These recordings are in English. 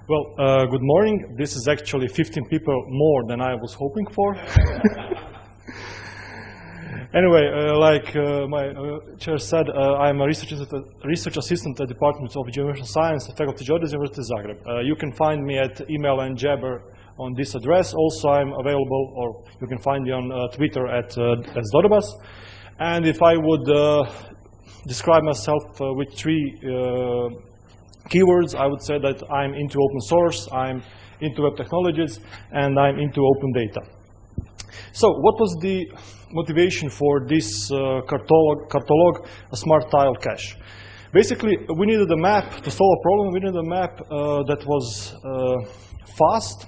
Well, good morning. This is actually 15 people more than I was hoping for. Anyway, like my chair said, I'm a research assistant at the Department of Geoinformation Science at Faculty of Geodesy, University of Zagreb. You can find me at email and Jabber on this address. Also, I'm available, or you can find me on Twitter at Odobas. And if I would describe myself with three keywords, I would say that I'm into open source, I'm into web technologies, and I'm into open data. So what was the motivation for this Kartolog, a smart tile cache? Basically, we needed a map to solve a problem. We needed a map that was fast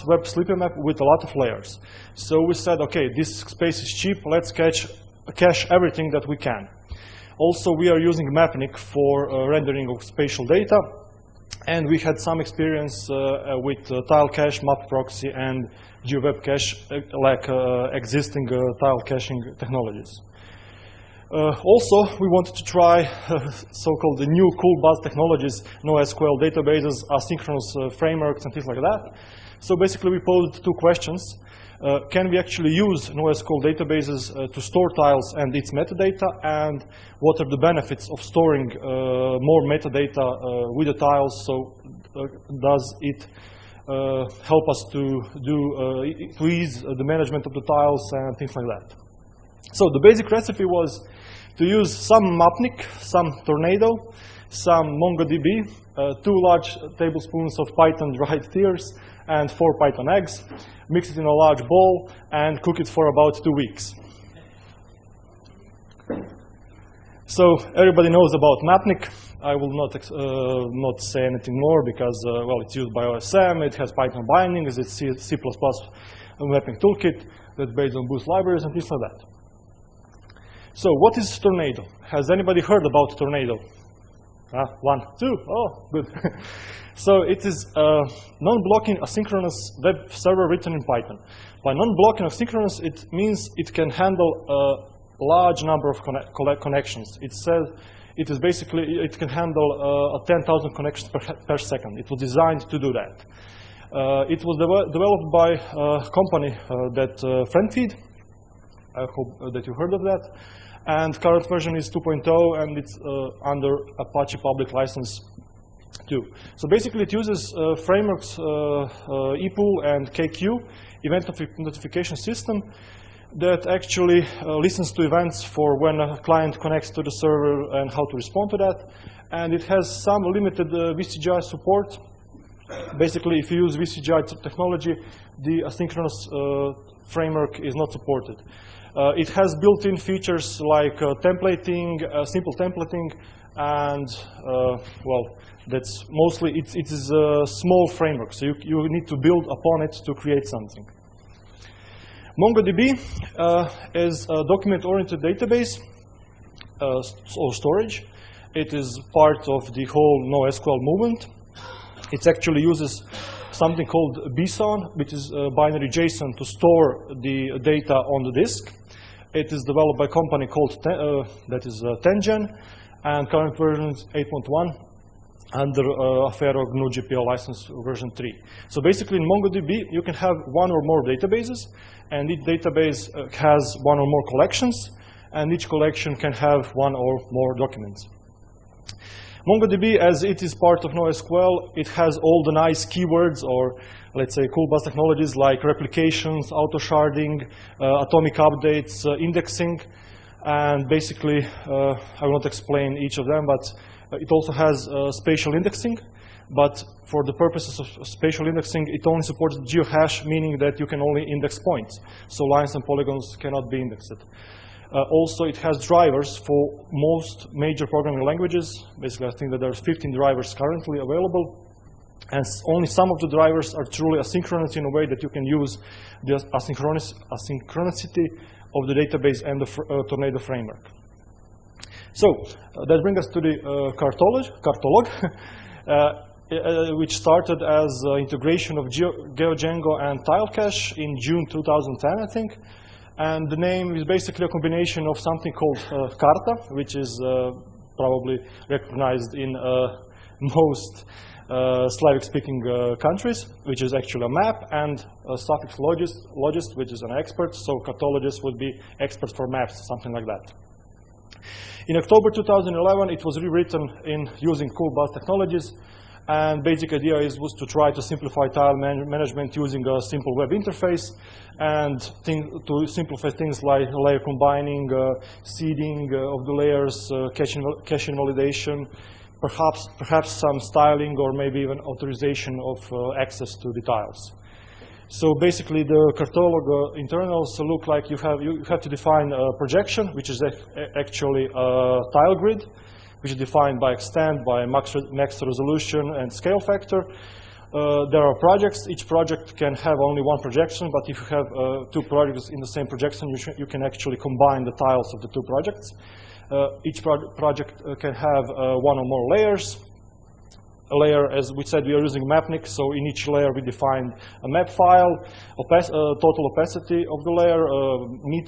web sleeping map with a lot of layers. So we said, okay, this space is cheap, let's cache everything that we can. Also, we are using Mapnik for rendering of spatial data, and we had some experience with TileCache, MapProxy, and GeoWebCache, like existing tile caching technologies. Also, we wanted to try so-called the new cool buzz technologies, NoSQL databases, asynchronous frameworks, and things like that. So basically, we posed two questions. Can we actually use NoSQL databases to store tiles and its metadata? And what are the benefits of storing more metadata with the tiles? So does it help us to ease the management of the tiles and things like that? So the basic recipe was to use some Mapnik, some Tornado, some MongoDB, 2 large tablespoons of Python dried tears, and 4 Python eggs, mix it in a large bowl, and cook it for about 2 weeks. So everybody knows about Mapnik. I will not say anything more because, well, it's used by OSM, it has Python bindings, it's C++ mapping toolkit that's based on Boost libraries and things like that. So what is Tornado? Has anybody heard about Tornado? 1, 2, oh, good. So it is a non-blocking asynchronous web server written in Python. By non-blocking asynchronous, it means it can handle a large number of connections. It says it is basically, it can handle 10,000 connections per second. It was designed to do that. It was developed by a company that FriendFeed. I hope that you heard of that. And current version is 2.0, and it's under Apache public license too. So basically, it uses frameworks ePool and KQ, event notification system, that actually listens to events for when a client connects to the server and how to respond to that. And it has some limited VCGI support. Basically, if you use VCGI technology, the asynchronous framework is not supported. It has built-in features like templating, simple templating, and well, that's mostly, it is a small framework, so you need to build upon it to create something. MongoDB is a document-oriented database or storage. It is part of the whole NoSQL movement. It actually uses something called BSON, which is binary JSON, to store the data on the disk. It is developed by a company called that is 10gen, and current version is 8.1 under Affero GNU GPL license version 3. So basically, in MongoDB, you can have one or more databases, and each database has one or more collections, and each collection can have one or more documents. MongoDB, as it is part of NoSQL, it has all the nice keywords, or let's say cool buzz technologies like replications, auto-sharding, atomic updates, indexing, and basically, I will not explain each of them, but it also has spatial indexing. But for the purposes of spatial indexing, it only supports geohash, meaning that you can only index points. So lines and polygons cannot be indexed. Also, it has drivers for most major programming languages. Basically, I think that there's 15 drivers currently available. And only some of the drivers are truly asynchronous in a way that you can use the asynchronicity of the database and the Tornado framework. So that brings us to the Kartolog, which started as integration of GeoDjango and TileCache in June 2010, I think. And the name is basically a combination of something called Karta, which is probably recognized in most Slavic-speaking countries, which is actually a map, and a suffixologist, which is an expert. So cartologist would be expert for maps, something like that. In October 2011, it was rewritten in using CoolBus technologies. And basic idea was to try to simplify tile management using a simple web interface and to simplify things like layer combining, seeding of the layers, cache invalidation, perhaps some styling or maybe even authorization of access to the tiles. So basically, the Kartolog internals look like you have to define a projection, which is actually a tile grid, which is defined by extent, by max resolution, and scale factor. There are projects. Each project can have only one projection, but if you have two projects in the same projection, you can actually combine the tiles of the two projects. Each project can have one or more layers. A layer, as we said, we are using Mapnik, so in each layer we define a map file, total opacity of the layer,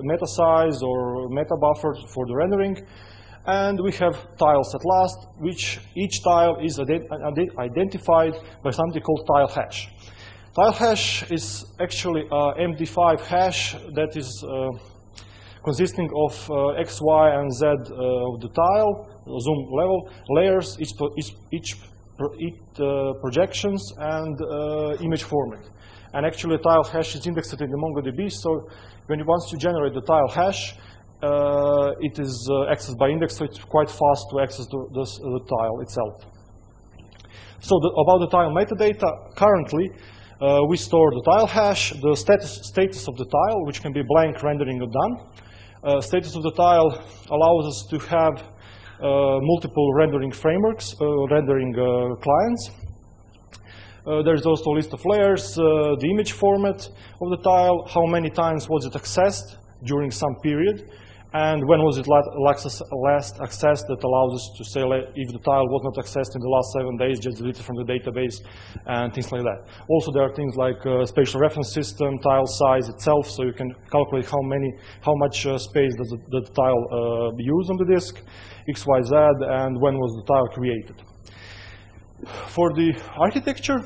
meta size or meta buffer for the rendering. And we have tiles at last, which each tile is identified by something called TileCache. TileCache is actually an MD5 hash that is consisting of X, Y, and Z of the tile, zoom level, layers, each projections, and image format. And actually, tile hash is indexed in the MongoDB, so once you generate the tile hash, it is accessed by index, so it's quite fast to access the tile itself. So about the tile metadata, currently we store the tile hash, the status of the tile, which can be blank, rendering, or done. Status of the tile allows us to have multiple rendering frameworks, rendering clients. There's also a list of layers, the image format of the tile, how many times was it accessed during some period, and when was it last accessed. That allows us to say if the tile was not accessed in the last 7 days, just delete it from the database, and things like that. Also, there are things like spatial reference system, tile size itself, so you can calculate how much space does the tile use on the disk, X, Y, Z, and when was the tile created. For the architecture,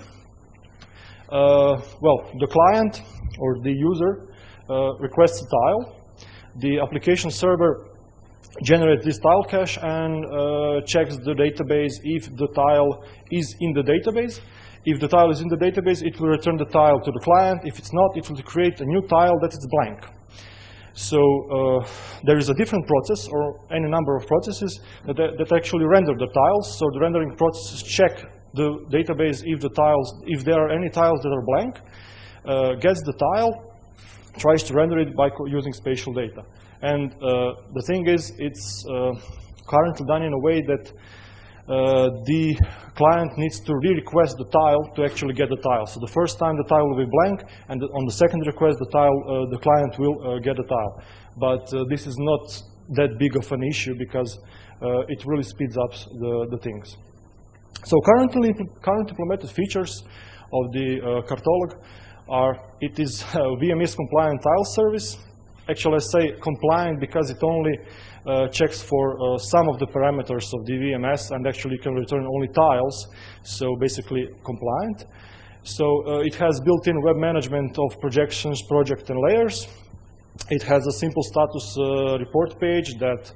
well, the client or the user requests a tile. The application server generates this tile cache and checks the database if the tile is in the database. If the tile is in the database, it will return the tile to the client. If it's not, it will create a new tile that is blank. So there is a different process or any number of processes that actually render the tiles. So the rendering processes check the database if there are any tiles that are blank, gets the tile, tries to render it by using spatial data. And the thing is, it's currently done in a way that the client needs to re-request the tile to actually get the tile. So the first time the tile will be blank, and on the second request the client will get the tile. But this is not that big of an issue because it really speeds up the things. So current implemented features of the Kartolog it is VMS compliant tile service. Actually, I say compliant because it only checks for some of the parameters of the VMS, and actually can return only tiles, so basically compliant. So it has built-in web management of projections, project, and layers. It has a simple status report page that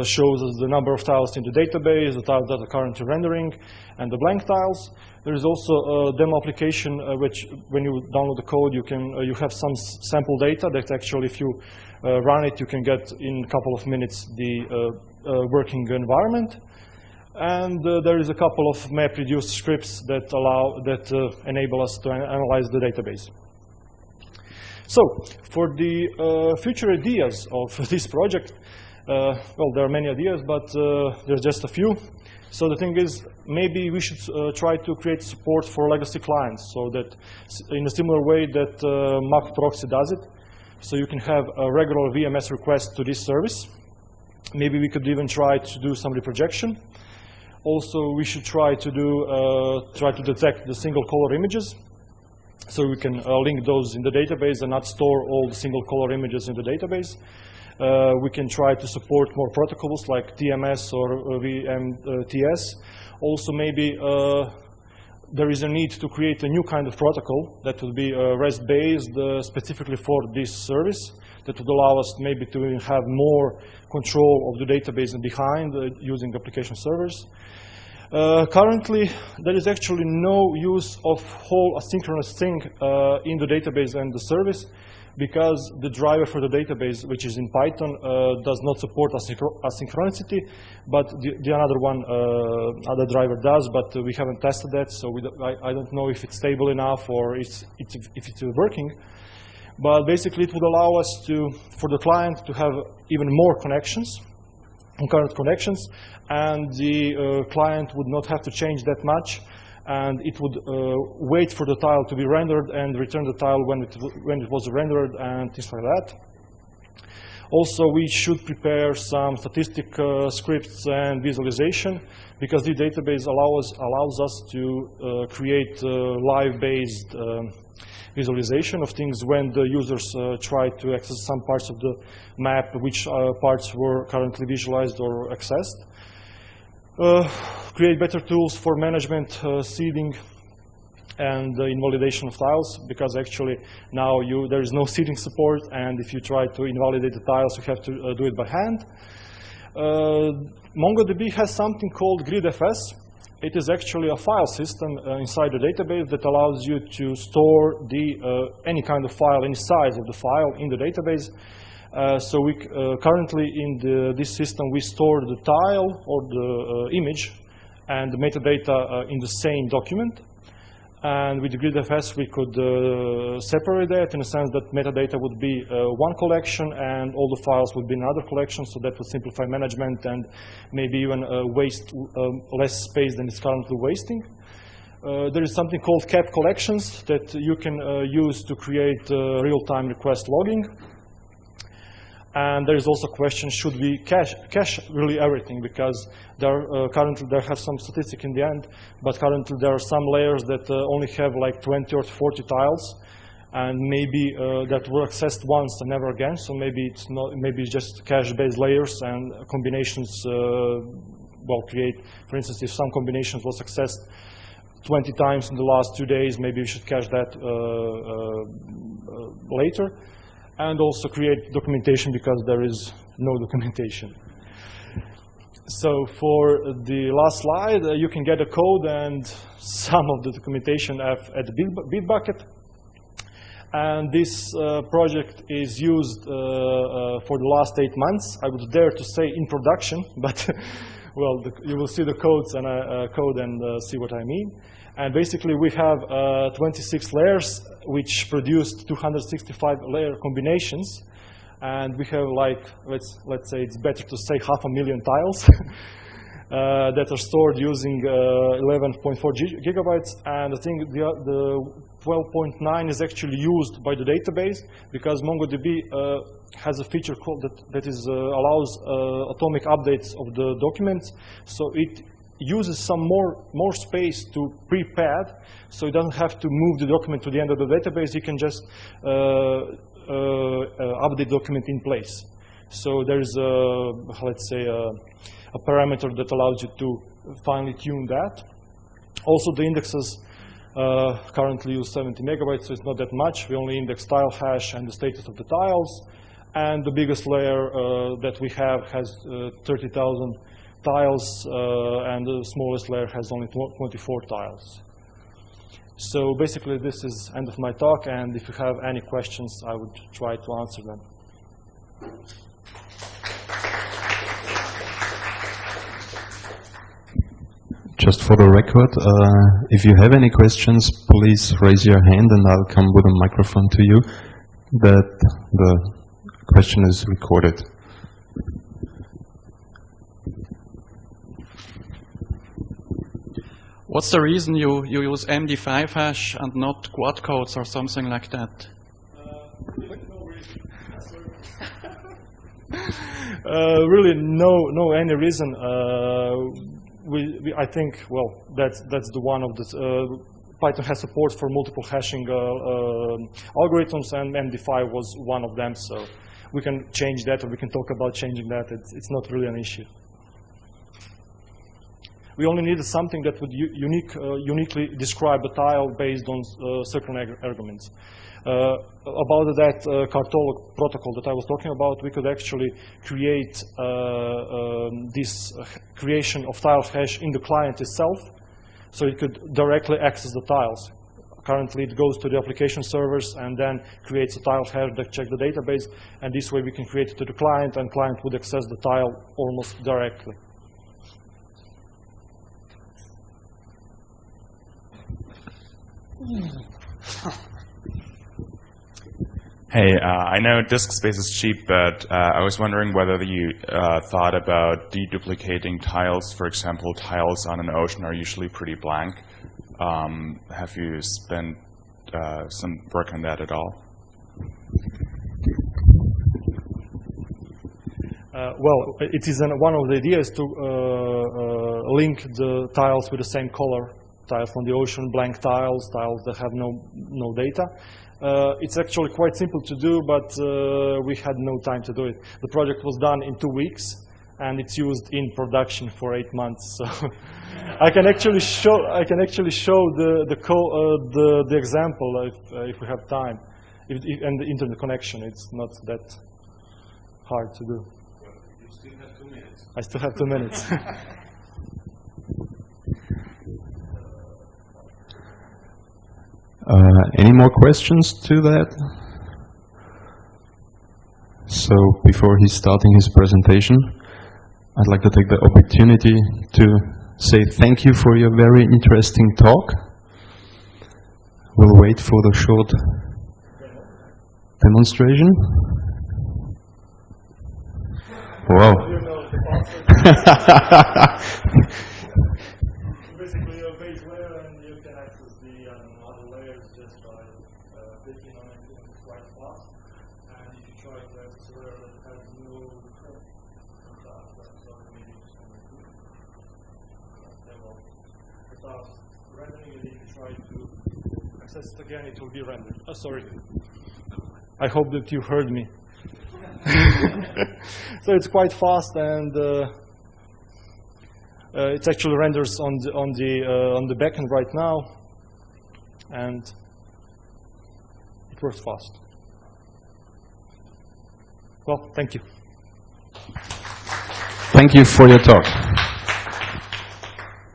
shows us the number of tiles in the database, the tiles that are currently rendering, and the blank tiles. There is also a demo application which, when you download the code, you have some sample data that actually, if you run it, you can get in a couple of minutes the working environment. And there is a couple of MapReduce scripts that enable us to analyze the database. So, for the future ideas of this project, well, there are many ideas, but there's just a few. So the thing is, maybe we should try to create support for legacy clients, so that in a similar way that MapProxy does it. So you can have a regular VMS request to this service. Maybe we could even try to do some reprojection. Also, we should try to detect the single color images. So we can link those in the database and not store all the single color images in the database. We can try to support more protocols like TMS or VMTS. Also, maybe there is a need to create a new kind of protocol that would be REST-based specifically for this service, that would allow us maybe to have more control of the database behind using application servers. Currently, there is actually no use of whole asynchronous thing in the database and the service, because the driver for the database, which is in Python, does not support asynchronicity, but the other one, other driver does, but we haven't tested that, so I don't know if it's stable enough or if it's working. But basically, it would allow us for the client to have even more connections, concurrent connections, and the client would not have to change that much, and it would wait for the tile to be rendered and return the tile when it was rendered and things like that. Also, we should prepare some statistic scripts and visualization, because the database allows us to create live-based visualization of things when the users try to access some parts of the map, which parts were currently visualized or accessed. Create better tools for management, seeding, and invalidation of tiles, because actually now there is no seeding support, and if you try to invalidate the tiles, you have to do it by hand. MongoDB has something called GridFS. It is actually a file system inside the database that allows you to store any kind of file, any size of the file in the database. So we currently in this system we store the tile or the image and the metadata in the same document. And with the GridFS we could separate that in a sense that metadata would be one collection and all the files would be another collection, so that would simplify management and maybe even waste less space than it's currently wasting. There is something called cap collections that you can use to create real-time request logging. And there is also a question, should we cache really everything? Because currently there have some statistic in the end, but currently there are some layers that only have like 20 or 40 tiles, and maybe that were accessed once and never again. So maybe it's not. Maybe it's just cache-based layers and combinations. Create. For instance, if some combinations was accessed 20 times in the last 2 days, maybe we should cache that later. And also create documentation, because there is no documentation. So for the last slide, you can get a code and some of the documentation at the Bitbucket. And this project is used for the last 8 months. I would dare to say in production, but well, you will see the codes and code and see what I mean. And basically, we have 26 layers, which produced 265 layer combinations. And we have like, let's say it's better to say 500,000 tiles that are stored using 11.4 gigabytes. And I think the 12.9 is actually used by the database, because MongoDB has a feature called that allows atomic updates of the documents. So it uses some more space to pre-pad, so it doesn't have to move the document to the end of the database. You can just update document in place. So there's let's say a parameter that allows you to finely tune that. Also, the indexes currently use 70 megabytes, so it's not that much. We only index tile hash and the status of the tiles. And the biggest layer that we have has 30,000 tiles, and the smallest layer has only 24 tiles. So basically, this is end of my talk, and if you have any questions, I would try to answer them. Just for the record, if you have any questions, please raise your hand and I'll come with a microphone to you, that the question is recorded. What's the reason you use MD5 hash and not quad codes or something like that? Really, no any reason. I think, well, that's the one of the Python has support for multiple hashing algorithms, and MD5 was one of them. So we can change that, or we can talk about changing that. It's not really an issue. We only needed something that would uniquely describe a tile based on certain arguments. About that Kartolog protocol that I was talking about, we could actually create this creation of tile hash in the client itself, so it could directly access the tiles. Currently, it goes to the application servers and then creates a tile hash that checks the database, and this way we can create it to the client, and client would access the tile almost directly. Hey, I know disk space is cheap, but I was wondering whether you thought about deduplicating tiles. For example, tiles on an ocean are usually pretty blank. Have you spent some work on that at all? Well, it is one of the ideas to link the tiles with the same color. Tiles from the ocean, blank tiles, tiles that have no data. It's actually quite simple to do, but we had no time to do it. The project was done in 2 weeks, and it's used in production for 8 months. So I can actually show the example if we have time, and the internet connection. It's not that hard to do. Well, you still have 2 minutes. I still have 2 minutes. Any more questions to that? So before he's starting his presentation, I'd like to take the opportunity to say thank you for your very interesting talk. We'll wait for the short demonstration. Wow. Basically, a base layer, and you can access the other layers just by clicking on it. It's quite fast. And if you try to access a layer that has no without rendering it, if you try to access it again, it will be rendered. Oh, sorry. I hope that you heard me. So it's quite fast, and it actually renders on the backend right now, and it works fast. Well, thank you. Thank you for your talk.